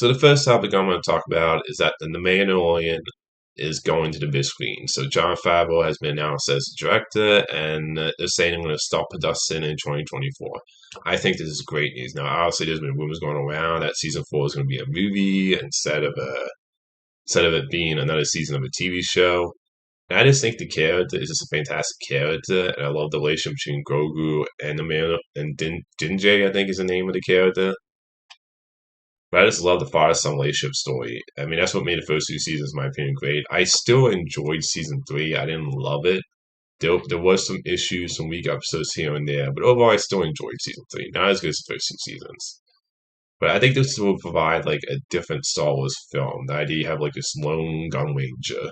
So the first topic I'm going to talk about is that the Mandalorian is going to the big screen. So Jon Favreau has been announced as director, and they're saying they're going to start production in 2024. I think this is great news. Now, obviously, there's been rumors going around that season four is going to be a movie instead of it being another season of a TV show. And I just think the character is just a fantastic character, and I love the relationship between Grogu and the man and Dinjay, I think is the name of the character. But I just love the father son relationship story. I mean, that's what made the first two seasons, in my opinion, great. I still enjoyed season three. I didn't love it. There was some issues, some weak episodes here and there, but overall, I still enjoyed season three. Not as good as the first two seasons. But I think this will provide like a different Star Wars film. The idea you have like this lone gun ranger.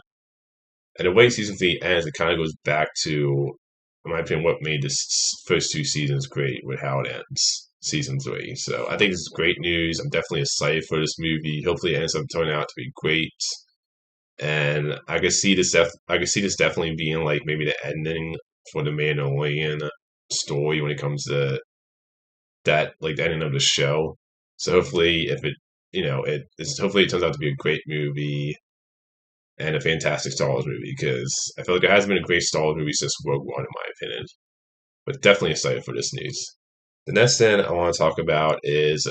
And the way season three ends, it kind of goes back to, in my opinion, what made this first two seasons great with how it ends, season three. So I think this is great news. I'm definitely excited for this movie. Hopefully, it ends up turning out to be great. And I could see this. I could see this definitely being like maybe the ending for the Mandalorian story when it comes to that, like the ending of the show. So hopefully, if it, hopefully it turns out to be a great movie and a fantastic Star Wars movie because I feel like there hasn't been a great Star Wars movie since Rogue One, in my opinion. But definitely excited for this news. The next thing I want to talk about is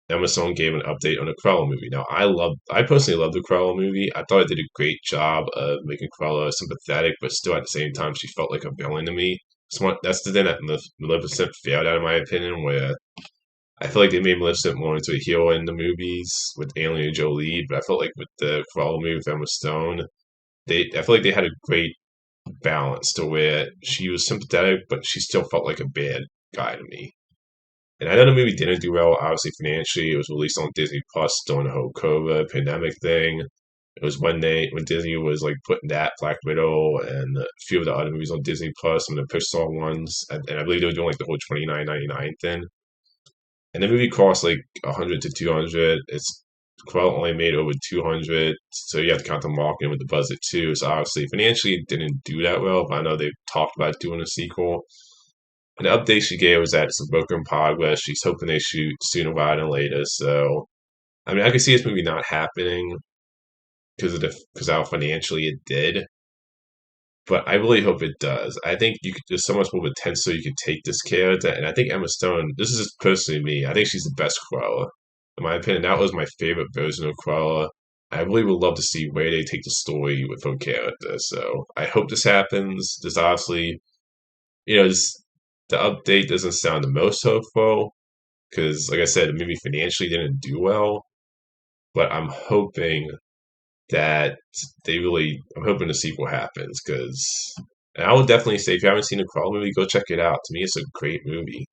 Emma Stone gave an update on the Cruella movie. Now, I personally love the Cruella movie. I thought it did a great job of making Cruella sympathetic, but still at the same time, she felt like a villain to me. So that's the thing that Maleficent failed at, in my opinion, where I feel like they made Maleficent more into a hero in the movies with Angelina Jolie, but I felt like with the Cruella movie with Emma Stone, I feel like they had a great balance to where she was sympathetic, but she still felt like a bad guy to me. And I know the movie didn't do well, obviously financially. It was released on Disney Plus during the whole COVID pandemic thing. It was when Disney was like putting that Black Widow and a few of the other movies on Disney Plus, some of the Pixar ones, and I believe they were doing like the whole 29.99 thing. And the movie cost like 100 to 200. It's Cruella only made over 200, so you have to count the marketing with the budget too. So obviously, financially, it didn't do that well. But I know they've talked about doing a sequel. And the update she gave was that it's a book in progress. She's hoping they shoot sooner rather than later. So I mean, I can see this movie not happening because how financially it did. But I really hope it does. I think there's so much more potential you could take this character, and I think Emma Stone. This is just personally me. I think she's the best Cruella, in my opinion. That was my favorite version of Cruella. I really would love to see where they take the story with her character. So I hope this happens. This obviously, the update doesn't sound the most hopeful because, like I said, the movie financially didn't do well. But I'm hoping the sequel happens because and I would definitely say if you haven't seen the Crawl movie, go check it out. To me, it's a great movie.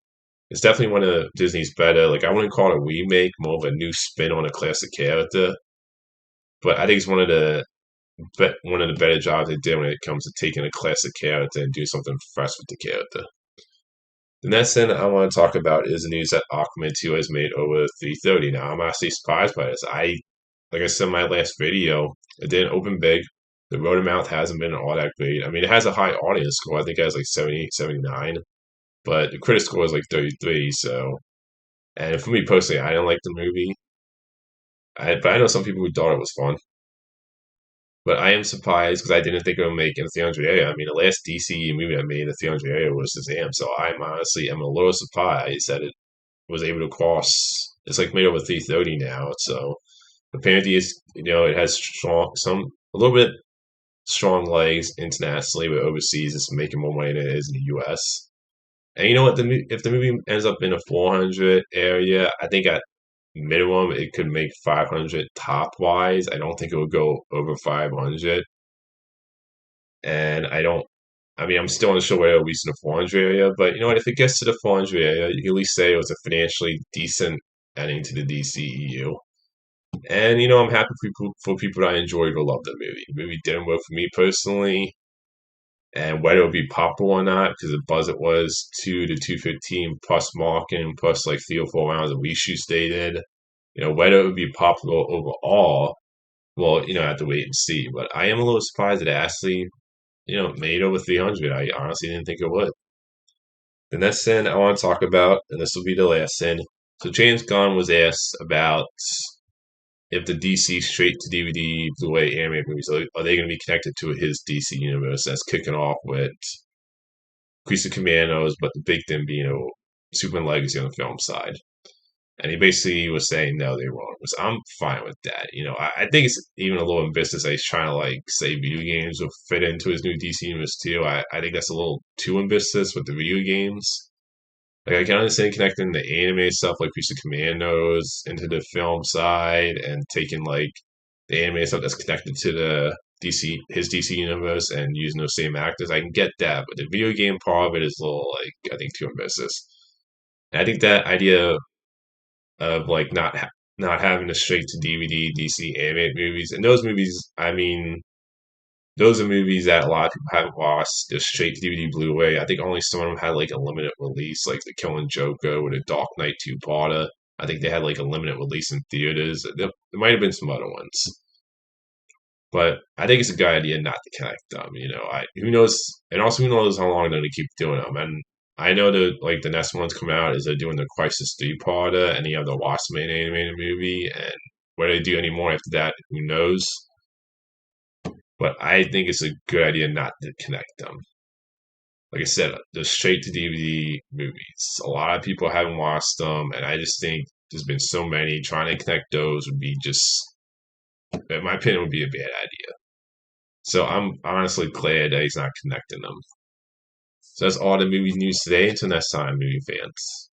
It's definitely one of Disney's better. Like I wouldn't call it a remake, more of a new spin on a classic character. But I think it's one of the better jobs they did when it comes to taking a classic character and do something fresh with the character. The next thing I want to talk about is the news that Aquaman 2 has made over 330. Now I'm actually surprised by this. Like I said in my last video, it didn't open big. The word of mouth hasn't been all that great. I mean, it has a high audience score. I think it has like 78, 79, but the critic score is like 33. So, and for me personally, I didn't like the movie. But I know some people who thought it was fun. But I am surprised because I didn't think it would make in the 300 area. I mean, the last DC movie I made in the 300 area was Shazam. So I'm honestly, I'm a little surprised that it was able to cross. It's like made over 330 now. So apparently, it has a little bit strong legs internationally, but overseas it's making more money than it is in the U.S. And you know what? If the movie ends up in a 400 area, I think at minimum it could make 500 top wise. I don't think it would go over 500. And I don't. I mean, I'm still unsure whether it'll reach in the 400 area, but you know what? If it gets to the 400 area, you can at least say it was a financially decent ending to the DCEU. And I'm happy for people that I enjoyed or loved the movie. The movie didn't work for me personally, and whether it would be popular or not, because the budget was 2 to 215 plus marketing plus like 3 or 4 rounds of reshoots they did. Whether it would be popular overall, well, I have to wait and see. But I am a little surprised that it actually, made over 300. I honestly didn't think it would. The next thing I want to talk about, and this will be the last thing. So James Gunn was asked about if the DC straight to DVD Blu-ray animated movies are they going to be connected to his DC universe that's kicking off with Priest of Commandos, but the big thing being Superman Legacy on the film side. And he basically was saying no, they won't. Which I'm fine with that. I think it's even a little ambitious that he's trying to like say video games will fit into his new DC universe too. I think that's a little too ambitious with the video games. Like I can understand connecting the anime stuff like Priest of Commandos into the film side and taking like the anime stuff that's connected to the his DC universe and using those same actors. I can get that, but the video game part of it is a little like I think too ambitious. And I think that idea of like not having the straight to DVD DC animated movies and those movies, I mean, those are movies that a lot of people haven't watched. The straight to DVD Blu-ray. I think only some of them had like a limited release, like the Killing Joker or the Dark Knight two-parter. I think they had like a limited release in theaters. There might have been some other ones, but I think it's a good idea not to connect them. Who knows, and also who knows how long they're going to keep doing them. And I know that like the next one's come out is they're doing the Crisis three-parter, and you have the Watchmen animated movie, and whether they do any more after that, who knows? But I think it's a good idea not to connect them. Like I said, the straight to DVD movies. A lot of people haven't watched them, and I just think there's been so many. Trying to connect those would be just, in my opinion, would be a bad idea. So I'm honestly glad that he's not connecting them. So that's all the movie news today. Until next time, movie fans.